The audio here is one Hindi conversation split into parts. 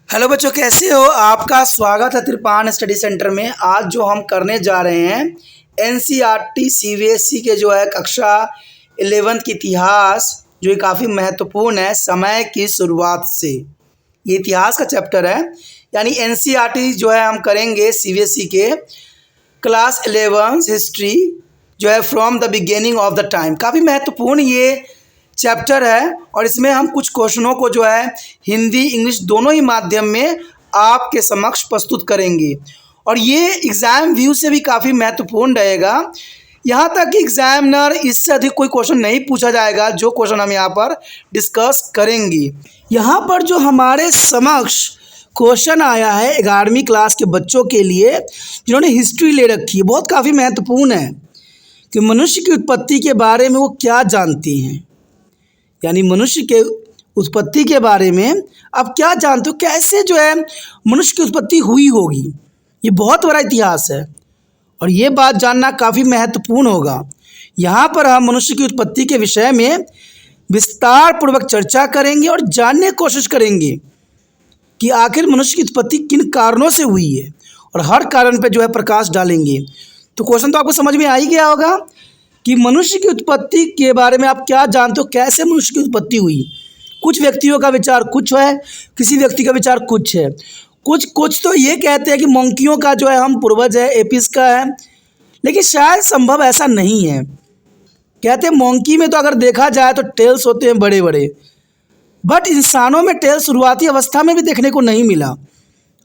हेलो बच्चों, कैसे हो? आपका स्वागत है त्रिपान स्टडी सेंटर में। आज जो हम करने जा रहे हैं एनसीईआरटी सीबीएसई के जो है कक्षा 11th की इतिहास, जो काफ़ी महत्वपूर्ण है समय की शुरुआत से। ये इतिहास का चैप्टर है, यानी एनसीईआरटी जो है हम करेंगे सीबीएसई के क्लास 11 हिस्ट्री जो है from the beginning of the time. काफ़ी महत्वपूर्ण ये चैप्टर है और इसमें हम कुछ क्वेश्चनों को जो है हिंदी इंग्लिश दोनों ही माध्यम में आपके समक्ष प्रस्तुत करेंगे और ये एग्ज़ाम व्यू से भी काफ़ी महत्वपूर्ण रहेगा। यहाँ तक कि एग्जामिनर इससे अधिक कोई क्वेश्चन नहीं पूछा जाएगा जो क्वेश्चन हम यहाँ पर डिस्कस करेंगे। यहाँ पर जो हमारे समक्ष क्वेश्चन आया है 11वीं क्लास के बच्चों के लिए जिन्होंने हिस्ट्री ले रखी है, बहुत काफ़ी महत्वपूर्ण है कि मनुष्य की उत्पत्ति के बारे में वो क्या जानते हैं। यानी मनुष्य के उत्पत्ति के बारे में आप क्या जानते हो, कैसे जो है मनुष्य की उत्पत्ति हुई होगी। ये बहुत बड़ा इतिहास है और ये बात जानना काफ़ी महत्वपूर्ण होगा। यहाँ पर हम मनुष्य की उत्पत्ति के विषय में विस्तार पूर्वक चर्चा करेंगे और जानने की कोशिश करेंगे कि आखिर मनुष्य की उत्पत्ति किन कारणों से हुई है और हर कारण पर जो है प्रकाश डालेंगे। तो क्वेश्चन तो आपको समझ में आ ही गया होगा कि मनुष्य की उत्पत्ति के बारे में आप क्या जानते हो, कैसे मनुष्य की उत्पत्ति हुई। कुछ व्यक्तियों का विचार कुछ है, किसी व्यक्ति का विचार कुछ है। कुछ तो ये कहते हैं कि मंकियों का जो है हम पूर्वज है, एपिस का है, लेकिन शायद संभव ऐसा नहीं है। कहते हैं मंकी में तो अगर देखा जाए तो टेल्स होते हैं बड़े बड़े, बट इंसानों में टेल्स शुरुआती अवस्था में भी देखने को नहीं मिला।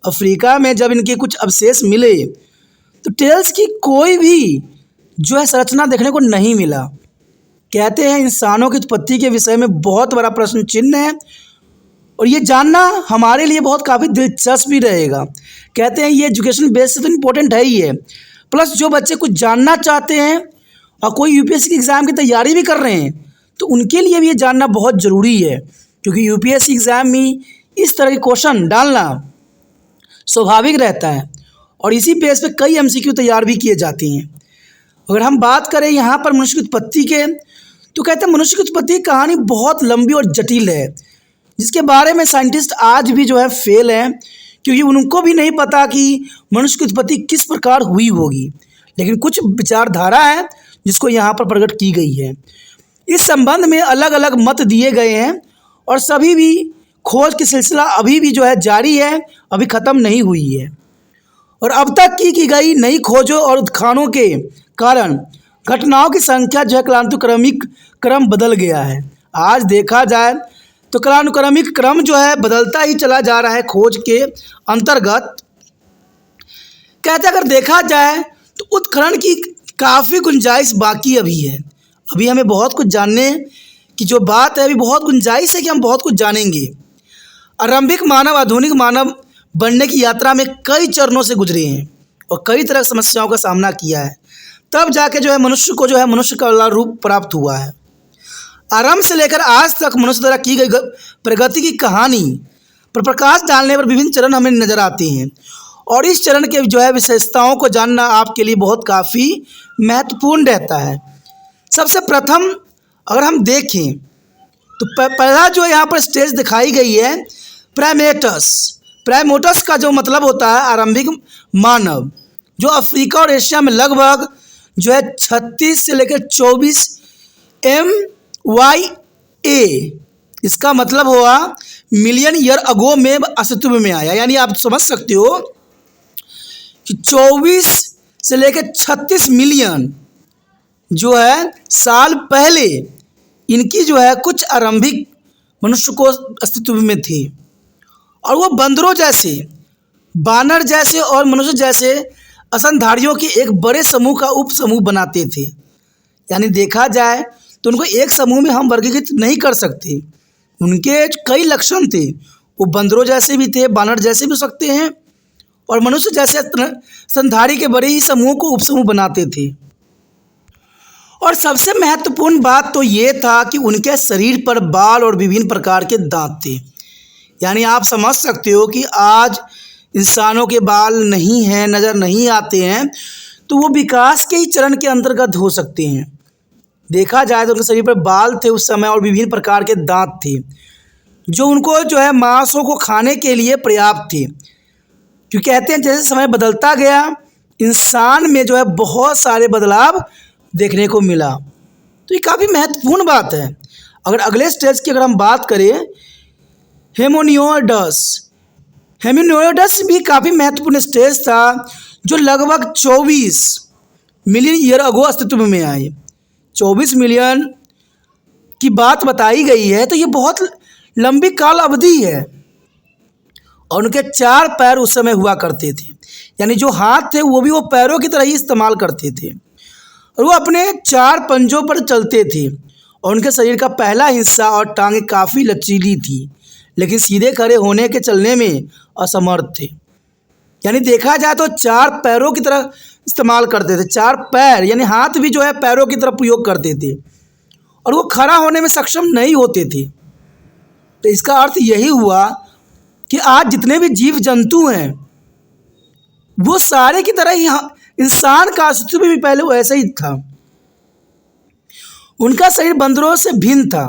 अफ्रीका में जब इनके कुछ अवशेष मिले तो टेल्स की कोई भी जो है संरचना देखने को नहीं मिला। कहते हैं इंसानों की उत्पत्ति के विषय में बहुत बड़ा प्रश्न चिन्ह है और ये जानना हमारे लिए बहुत काफ़ी दिलचस्प भी रहेगा। कहते हैं ये एजुकेशन बेस से तो इम्पोर्टेंट है ही है, प्लस जो बच्चे कुछ जानना चाहते हैं और कोई यूपीएससी के एग्ज़ाम की तैयारी भी कर रहे हैं तो उनके लिए भी ये जानना बहुत ज़रूरी है, क्योंकि यूपीएससी एग्ज़ाम में इस तरह के क्वेश्चन डालना स्वाभाविक रहता है और इसी बेस पे कई एमसीक्यू तैयार भी किए जाते हैं। अगर हम बात करें यहाँ पर मनुष्य की उत्पत्ति के, तो कहते हैं मनुष्य की उत्पत्ति की कहानी बहुत लंबी और जटिल है, जिसके बारे में साइंटिस्ट आज भी जो है फेल हैं, क्योंकि उनको भी नहीं पता कि मनुष्य की उत्पत्ति किस प्रकार हुई होगी। लेकिन कुछ विचारधारा है जिसको यहाँ पर प्रकट की गई है। इस संबंध में अलग अलग मत दिए गए हैं और सभी भी खोज की सिलसिला अभी भी जो है जारी है, अभी ख़त्म नहीं हुई है। और अब तक की गई नई खोजों और उत्खानों के कारण घटनाओं की संख्या जो है कालानुक्रमिक क्रम बदल गया है। आज देखा जाए तो कालानुक्रमिक क्रम जो है बदलता ही चला जा रहा है खोज के अंतर्गत। कहते अगर देखा जाए तो उत्खनन की काफ़ी गुंजाइश बाकी अभी है। अभी हमें बहुत कुछ जानने की जो बात है, अभी बहुत गुंजाइश है कि हम बहुत कुछ जानेंगे। आरंभिक मानव आधुनिक मानव बनने की यात्रा में कई चरणों से गुजरे हैं और कई तरह की समस्याओं का सामना किया है, तब जाके जो है मनुष्य को जो है मनुष्य का रूप प्राप्त हुआ है। आरंभ से लेकर आज तक मनुष्य द्वारा की गई प्रगति की कहानी पर प्रकाश डालने पर विभिन्न चरण हमें नजर आते हैं और इस चरण के जो है विशेषताओं को जानना आपके लिए बहुत काफ़ी महत्वपूर्ण रहता है। सबसे प्रथम अगर हम देखें तो पहला जो यहाँ पर स्टेज दिखाई गई है प्राइमेटस का जो मतलब होता है आरंभिक मानव, जो अफ्रीका और एशिया में लगभग जो है 36 से लेकर 24 MYA, इसका मतलब हुआ मिलियन ईयर अगो में अस्तित्व में आया। यानी आप समझ सकते हो कि 24 से लेकर 36 मिलियन जो है साल पहले इनकी जो है कुछ आरंभिक मनुष्य को अस्तित्व में थे और वो बंदरों जैसे, बानर जैसे और मनुष्य जैसे स्तनधारियों के एक बड़े समूह का उप समूह बनाते थे। यानी देखा जाए तो उनको एक समूह में हम वर्गीकृत नहीं कर सकते। उनके कई लक्षण थे, वो बंदरों जैसे भी थे, बानर जैसे भी हो सकते हैं और मनुष्य जैसे स्तनधारी के बड़े ही समूह को उपसमूह बनाते थे। और सबसे महत्वपूर्ण बात तो ये था कि उनके शरीर पर बाल और विभिन्न प्रकार के दांत थे। यानी आप समझ सकते हो कि आज इंसानों के बाल नहीं हैं, नज़र नहीं आते हैं, तो वो विकास के ही चरण के अंतर्गत हो सकते हैं। देखा जाए तो उनके शरीर पर बाल थे उस समय और विभिन्न प्रकार के दांत थे। जो उनको जो है मांसों को खाने के लिए पर्याप्त थी। क्योंकि कहते हैं जैसे समय बदलता गया इंसान में जो है बहुत सारे बदलाव देखने को मिला। तो ये काफ़ी महत्वपूर्ण बात है। अगर अगले स्टेज की अगर हम बात करें हेमोनियोडस, हेमोनियोडस भी काफ़ी महत्वपूर्ण स्टेज था जो लगभग 24 मिलियन ईयर अगो अस्तित्व में आए। 24 मिलियन की बात बताई गई है, तो ये बहुत लंबी काल अवधि है। और उनके 4 पैर उस समय हुआ करते थे, यानी जो हाथ थे वो भी वो पैरों की तरह ही इस्तेमाल करते थे और वो अपने 4 पंजों पर चलते थे। और उनके शरीर का पहला हिस्सा और टांगें काफ़ी लचीली थी, लेकिन सीधे खड़े होने के चलने में असमर्थ थे। यानी देखा जाए तो 4 पैरों की तरह इस्तेमाल करते थे। 4 पैर यानी हाथ भी जो है पैरों की तरह प्रयोग करते थे और वो खड़ा होने में सक्षम नहीं होते थे। तो इसका अर्थ यही हुआ कि आज जितने भी जीव जंतु हैं वो सारे की तरह ही इंसान का अस्तित्व भी पहले वैसा ही था। उनका शरीर बंदरों से भिन्न था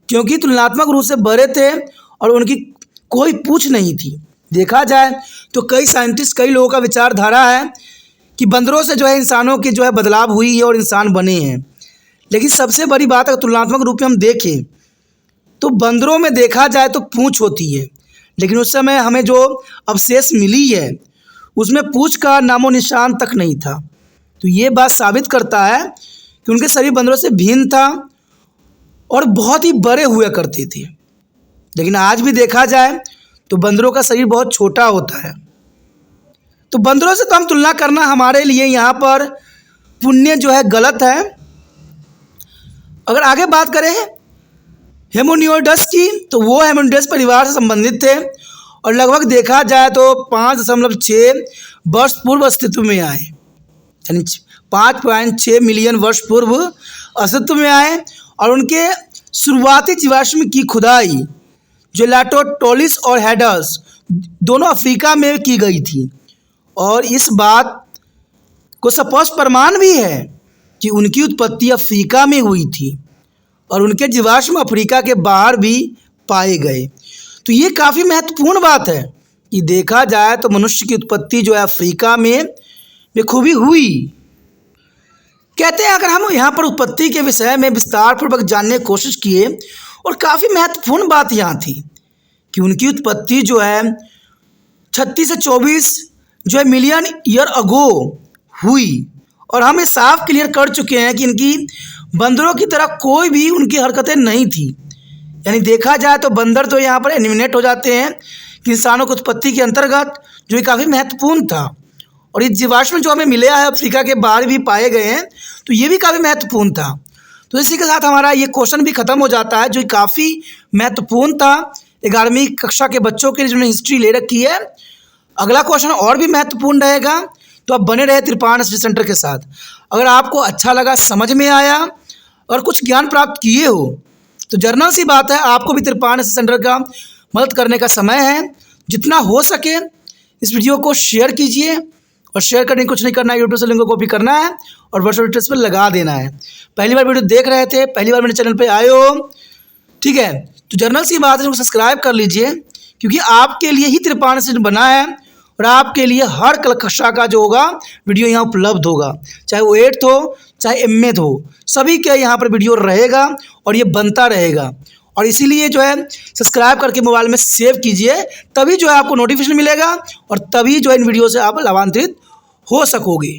क्योंकि तुलनात्मक रूप से बड़े थे और उनकी कोई पूंछ नहीं थी। देखा जाए तो कई साइंटिस्ट, कई लोगों का विचारधारा है कि बंदरों से जो है इंसानों की जो है बदलाव हुई है और इंसान बने हैं। लेकिन सबसे बड़ी बात अगर तुलनात्मक रूप में हम देखें तो बंदरों में देखा जाए तो पूंछ होती है, लेकिन उस समय हमें जो अवशेष मिली है उसमें पूंछ का नामो निशान तक नहीं था। तो ये बात साबित करता है कि उनके शरीर बंदरों से भिन्न था और बहुत ही बड़े हुआ करते थे। लेकिन आज भी देखा जाए तो बंदरों का शरीर बहुत छोटा होता है। तो बंदरों से तो हम तुलना करना हमारे लिए यहाँ पर पुण्य जो है गलत है। अगर आगे बात करें हेमोनियोडस की, तो वो हेमोनियोडस परिवार से संबंधित थे और लगभग देखा जाए तो 5.6 वर्ष पूर्व अस्तित्व में आए, यानी 5.6 मिलियन वर्ष पूर्व अस्तित्व में आए। और उनके शुरुआती जीवाश्म की खुदाई जो लाटोटोलिस और हेडस दोनों अफ्रीका में की गई थी। और इस बात को स्पष्ट प्रमाण भी है कि उनकी उत्पत्ति अफ्रीका में हुई थी और उनके जीवाश्म अफ्रीका के बाहर भी पाए गए। तो ये काफ़ी महत्वपूर्ण बात है कि देखा जाए तो मनुष्य की उत्पत्ति जो है अफ्रीका में खूबी हुई। कहते हैं अगर हम यहाँ पर उत्पत्ति के विषय में विस्तार पूर्वक जानने की कोशिश किए और काफ़ी महत्वपूर्ण बात यहाँ थी कि उनकी उत्पत्ति जो है 36 से 24 जो है मिलियन ईयर अगो हुई। और हम ये साफ क्लियर कर चुके हैं कि इनकी बंदरों की तरह कोई भी उनकी हरकतें नहीं थी। यानी देखा जाए तो बंदर तो यहाँ पर एलिमिनेट हो जाते हैं कि इंसानों की उत्पत्ति के अंतर्गत, जो ये काफ़ी महत्वपूर्ण था। और ये जीवाश्म जो हमें मिले है अफ्रीका के बाहर भी पाए गए हैं, तो ये भी काफ़ी महत्वपूर्ण था। तो इसी के साथ हमारा ये क्वेश्चन भी ख़त्म हो जाता है जो काफ़ी महत्वपूर्ण था 11वीं कक्षा के बच्चों के लिए जिन्होंने हिस्ट्री ले रखी है। अगला क्वेश्चन और भी महत्वपूर्ण रहेगा, तो आप बने रहे तिरपान स्टडी सेंटर के साथ। अगर आपको अच्छा लगा, समझ में आया और कुछ ज्ञान प्राप्त किए हो, तो जर्नल सी बात है आपको भी तिरपान स्टडी सेंटर का मदद करने का समय है। जितना हो सके इस वीडियो को शेयर कीजिए और शेयर करने कुछ नहीं करना है, यूट्यूब से लिंक को कॉपी करना है और व्हाट्सएप स्टेटस पर लगा देना है। पहली बार वीडियो देख रहे थे, पहली बार मेरे चैनल पे आए हो, ठीक है, तो जर्नल सी बात है सब्सक्राइब कर लीजिए, क्योंकि आपके लिए ही तिरपान स्टडी बना है और आपके लिए हर कक्षा का जो होगा वीडियो यहाँ उपलब्ध होगा, चाहे वो 8th हो चाहे M8 हो, सभी के यहाँ पर वीडियो रहेगा और ये बनता रहेगा। और इसीलिए जो है सब्सक्राइब करके मोबाइल में सेव कीजिए, तभी जो है आपको नोटिफिकेशन मिलेगा और तभी जो है इन वीडियो से आप लाभान्वित हो सकोगे।